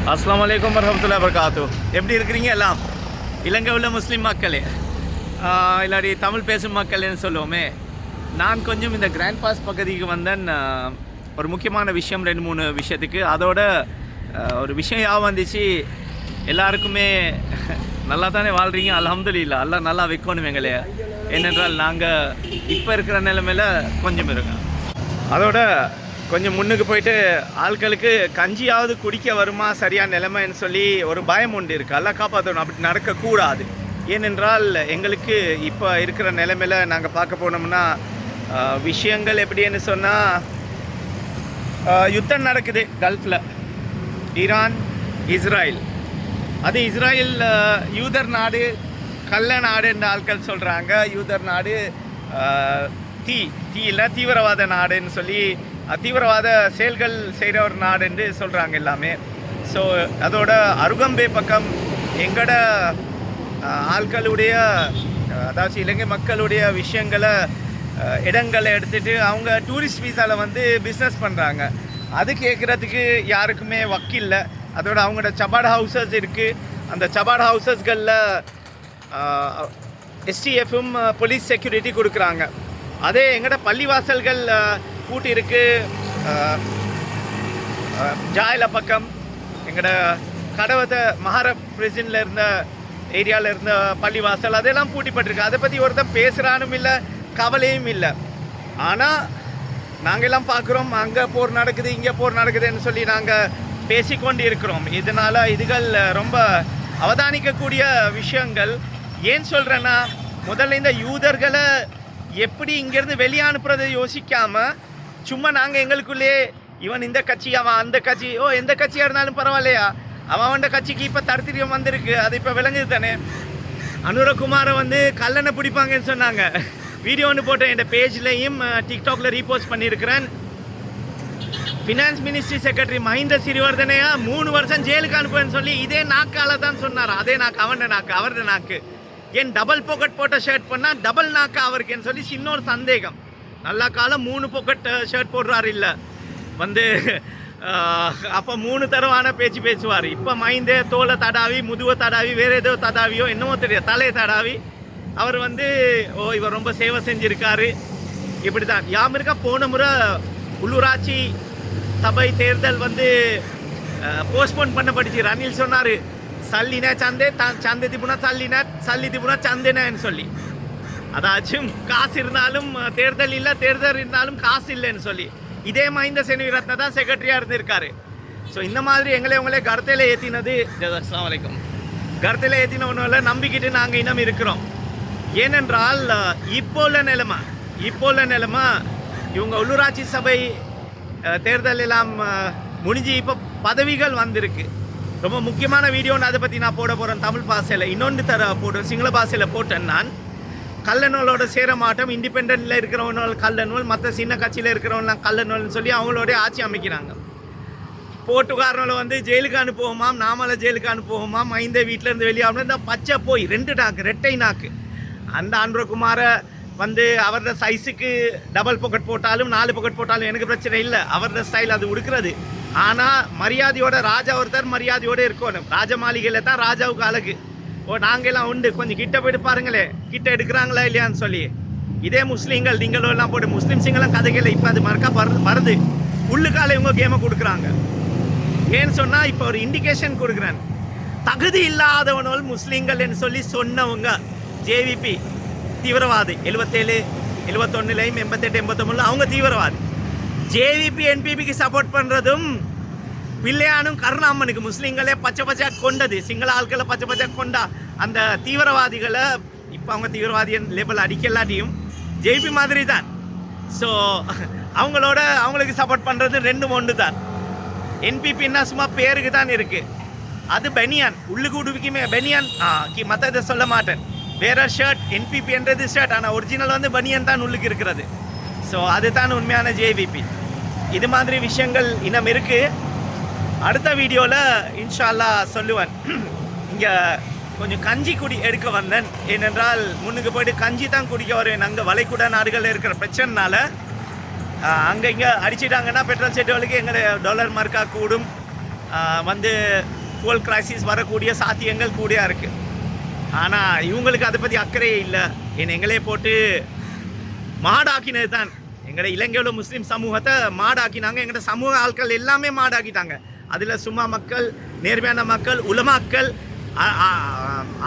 அஸ்ஸலாமு அலைக்கும் வரஹ்மத்துல்லாஹி வபரகாத்து. எப்படி இருக்கிறீங்க எல்லாம்? இலங்கை உள்ள முஸ்லீம் மக்களே, இல்லாடி தமிழ் பேசும் மக்கள்னு சொல்லுவோமே. நான் கொஞ்சம் இந்த கிராண்ட் பாஸ் பகுதிக்கு வந்தேன். ஒரு முக்கியமான விஷயம், 2-3 விஷயத்துக்கு. அதோட ஒரு விஷயம் யா வந்துச்சு, எல்லாருக்குமே நல்லா தானே வாழ்கிறீங்க, அல்ஹம்துலில்லாஹ். எல்லாம் நல்லா வைக்கணும் எங்களே. ஏனென்றால் நாங்கள் இப்போ இருக்கிற நிலைமையில் கொஞ்சம் இருக்கோம். அதோட கொஞ்சம் முன்னுக்கு போயிட்டு ஆட்களுக்கு கஞ்சியாவது குடிக்க வருமா சரியான நிலைமைன்னு சொல்லி ஒரு பயம் உண்டு இருக்குது. எல்லாம் காப்பாற்றணும், அப்படி நடக்கக்கூடாது. ஏனென்றால் எங்களுக்கு இப்போ இருக்கிற நிலைமையில் நாங்கள் பார்க்க போனோம்னா விஷயங்கள் எப்படின்னு சொன்னால், யுத்தம் நடக்குது கல்ஃபில், ஈரான் இஸ்ராயல். அது இஸ்ராயல் யூதர் நாடு, கள்ள நாடு என்ற ஆட்கள் சொல்கிறாங்க. யூதர் நாடு இல்லை தீவிரவாத நாடுன்னு சொல்லி, தீவிரவாத செயல்கள் செய்கிற ஒரு நாடு என்று சொல்கிறாங்க எல்லாமே. ஸோ அதோட அருகம்பே பக்கம் எங்களோட ஆட்களுடைய, அதாச்சும் இலங்கை மக்களுடைய விஷயங்களை, இடங்களை எடுத்துகிட்டு அவங்க டூரிஸ்ட் வீசாவில் வந்து பிஸ்னஸ் பண்ணுறாங்க. அது கேட்குறதுக்கு யாருக்குமே வக்கில்லை. அதோட அவங்களோட சபாட் ஹவுசஸ் இருக்குது. அந்த சபாட் ஹவுசஸ்களில் எஸ்டிஎஃப்பும் போலீஸ் செக்யூரிட்டி கொடுக்குறாங்க. அதே எங்களோட பள்ளிவாசல்கள் பூட்டி இருக்குது. ஜாயில பக்கம் எங்களோட கடவத்தை மகார பிரிசனில் இருந்த ஏரியாவில் இருந்த பள்ளிவாசல் அதெல்லாம் பூட்டிப்பட்டிருக்கு. அதை பற்றி ஒருத்தன் பேசுகிறானும் இல்லை, கவலையும் இல்லை. ஆனால் நாங்கள் எல்லாம் பார்க்குறோம், அங்கே போர் நடக்குது, இங்கே போர் நடக்குதுன்னு சொல்லி நாங்கள் பேசிக்கொண்டு இருக்கிறோம். இதனால் இதுகள் ரொம்ப அவதானிக்கக்கூடிய விஷயங்கள். ஏன் சொல்கிறேன்னா, முதல்ல இந்த யூதர்களை எப்படி இங்கேருந்து வெளியே அனுப்புறதை யோசிக்காமல், சும்மா நாங்கள் எங்களுக்குள்ளே இவன் இந்த கட்சி, அவன் அந்த கட்சி, எந்த கட்சியாக இருந்தாலும் பரவாயில்லையா, அவன் கட்சிக்கு இப்போ தடுத்திரியம் வந்திருக்கு, அது இப்போ விளங்குது தானே. அனுரகுமாரை வந்து கல்லணை பிடிப்பாங்கன்னு சொன்னாங்க. வீடியோ ஒன்று போட்டேன், என் பேஜ்லேயும் டிக்டாக்ல ரீபோஸ்ட் பண்ணியிருக்கிறேன். ஃபினான்ஸ் மினிஸ்ட்ரி செக்ரட்டரி மஹிந்த சிறிவர்தனையா 3 வருஷம் ஜெயிலுக்கு அனுப்புவேன்னு சொல்லி இதே நாக்கால தான் சொன்னார். அதே நாக்கு, அவருடைய நாக்கு. ஏன் டபுள் பாக்கெட் போட்ட ஷர்ட் பண்ணால் டபுள் நாக்கா அவருக்குன்னு சொல்லி இன்னொரு சந்தேகம். நல்லா காலம் 3 பாக்கெட் ஷர்ட் போடுறாரு இல்லை வந்து, அப்போ 3 தரவான பேச்சு பேசுவார். இப்போ மைந்தே தோலை தடாவி, முதுவை தடாவி, வேறு ஏதோ தடாவியோ என்னமோ தெரியாது, தலையை தடாவி அவர் வந்து இவர் ரொம்ப சேவை செஞ்சுருக்காரு. இப்படி தான் யாம் இருக்கா. போன முறை உள்ளூராட்சி சபை தேர்தல் வந்து போஸ்ட்போன் பண்ணப்பட்டுச்சு. ரணில் சொன்னார், சல்லினா சந்தே சந்தை திப்புனா சல்லினா, சல்லி திப்புனா சந்தேனன்னு சொல்லி. அதாச்சும் காசு இருந்தாலும் தேர்தல் இல்லை, தேர்தல் இருந்தாலும் காசு இல்லைன்னு சொல்லி. இதே மஹிந்த செனவிரத்ன தான் செக்ரட்டரியாக இருந்திருக்காரு. ஸோ இந்த மாதிரி உங்களே கருத்தையில் ஏற்றினது, அஸ்ஸலாமு அலைக்கும், கருத்தையில் ஏற்றின ஒன்றும் நம்பிக்கிட்டு நாங்கள் இன்னும் இருக்கிறோம். ஏனென்றால் இப்போ உள்ள நிலைமை இவங்க உள்ளூராட்சி சபை தேர்தல் எல்லாம் முடிஞ்சு இப்போ பதவிகள் வந்திருக்கு. ரொம்ப முக்கியமான வீடியோன்னு அதை பற்றி நான் போட போகிறேன் தமிழ் பாஷையில். இன்னொன்று போட்டேன், சிங்கள பாஷையில் போட்டேன். நான் கல்லநூலோட சேர மாட்டோம், இண்டிபெண்டில் இருக்கிறவங்க கல்லநூல், மற்ற சின்ன கட்சியில் இருக்கிறவங்க கல்லநூல்னு சொல்லி அவங்களோட ஆட்சி அமைக்கிறாங்க. போட்டுக்காரனோட வந்து ஜெயிலுக்கு அனுப்புவோமாம், நாமளை ஜெயிலுக்கு அனுப்புவோமாம், மைந்த வீட்டிலேருந்து வெளியாகணும். இந்த பச்சை போய் 2 நாக்கு, ரெட்டை நாக்கு. அந்த அனுரகுமாரை வந்து அவரோட சைஸுக்கு டபுள் பாக்கெட் போட்டாலும் 4 பாக்கெட் போட்டாலும் எனக்கு பிரச்சனை இல்லை, அவரோட ஸ்டைல் அது உடுக்கிறது. ஆனால் மரியாதையோட ராஜா ஒருத்தர் மரியாதையோடு இருக்கணும். ராஜ மாளிகையில் தான் ராஜாவுக்கு அழகு. நாங்கள்லாம் உண்டு, கொஞ்சம் கிட்ட போயிட்டு பாருங்களே, கிட்ட எடுக்கிறாங்களா இல்லையான்னு சொல்லி. இதே முஸ்லீம்கள் நீங்களும் எல்லாம் போட்டு முஸ்லீம்ஸுங்கெல்லாம் கதைகள் இப்போ அது மறக்கா வருது. உள்ளுக்கால இவங்க கேமை கொடுக்குறாங்க. ஏன்னு சொன்னால் இப்போ ஒரு இண்டிகேஷன் கொடுக்குறேன். தகுதி இல்லாதவனோல் முஸ்லீம்கள்னு சொல்லி சொன்னவங்க ஜேவிபி தீவிரவாதி. 77, 71, 88, 89 அவங்க தீவிரவாதி. ஜேவிபி என்பிபிக்கு சப்போர்ட் பண்ணுறதும் பிள்ளையானும் கருணாமனுக்கு முஸ்லீம்களே பச்சை கொண்டது, சிங்கள ஆட்களை பச்சை கொண்டா அந்த தீவிரவாதிகளை இப்போ அவங்க தீவிரவாதியின் லேபிள் அடிக்கலாட்டியும் ஜேபி மாதிரி தான். ஸோ அவங்களுக்கு சப்போர்ட் பண்ணுறது 2 ஒன்று தான். என்பிபின்னா சும்மா பேருக்கு தான் இருக்குது. அது பெனியான், உள்ளுக்கு உடுவிக்குமே பெனியான், மற்ற இதை சொல்ல மாட்டேன், வேற ஷர்ட். என்பிபி என்றது ஷர்ட், ஆனால் ஒரிஜினல் வந்து பனியன் தான் உள்ளுக்கு இருக்கிறது. ஸோ அதுதான் உண்மையான ஜேவிபி. இது மாதிரி விஷயங்கள் இன்னும் இருக்குது. அடுத்த வீடியோவில் இன்ஷா அல்லாஹ் சொல்லுவேன். இங்கே கொஞ்சம் கஞ்சி குடி எடுக்க வந்தேன். ஏனென்றால் முன்னுக்கு போய்ட்டு கஞ்சி தான் குடிக்க வருவேன். அங்கே வளைகுடா நாடுகளில் இருக்கிற பிரச்சனைனால அங்கே இங்கே அடிச்சிட்டாங்கன்னா பெட்ரோல் செட்டுகளுக்கு எங்களை டாலர் மார்க்காக கூடும். வந்து fuel crisis வரக்கூடிய சாத்தியங்கள் கூடியா இருக்குது. ஆனால் இவங்களுக்கு அதை பற்றி அக்கறையே இல்லை. எங்களே போட்டு மாடாக்கினது தான். எங்களோட இலங்கையோட முஸ்லீம் சமூகத்தை மாடாக்கினாங்க. எங்களோட சமூக ஆட்கள் எல்லாமே மாடாக்கிட்டாங்க. அதில் சும்மா மக்கள், நேர்மையான மக்கள், உலமாக்கள்,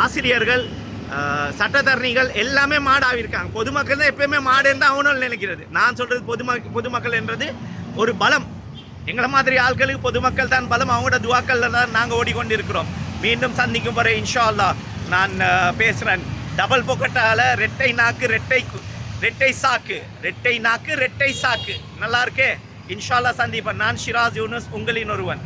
ஆசிரியர்கள், சட்டத்தரணிகள் எல்லாமே மாடாவிருக்காங்க. பொதுமக்கள் தான் எப்பயுமே மாடுன்னு தான் அவனும் நினைக்கிறது. நான் சொல்கிறது பொதுமக்கள் என்றது ஒரு பலம். எங்களை மாதிரி ஆட்களுக்கு பொதுமக்கள் தான் பலம். அவங்களோட துவாக்களில் தான் நாங்கள் ஓடிக்கொண்டு இருக்கிறோம். மீண்டும் சந்திக்கும் வரை இன்ஷா அல்லாஹ் நான் பேசுகிறேன். டபுள் பொக்கட்டால் ரெட்டை நாக்கு ரெட்டை சாக்கு நல்லா இருக்கே. இன்ஷா அல்லாஹ் சந்திப்பேன். நான் ஷிராஸ் யூனுஸ், உங்களின் ஒருவன்.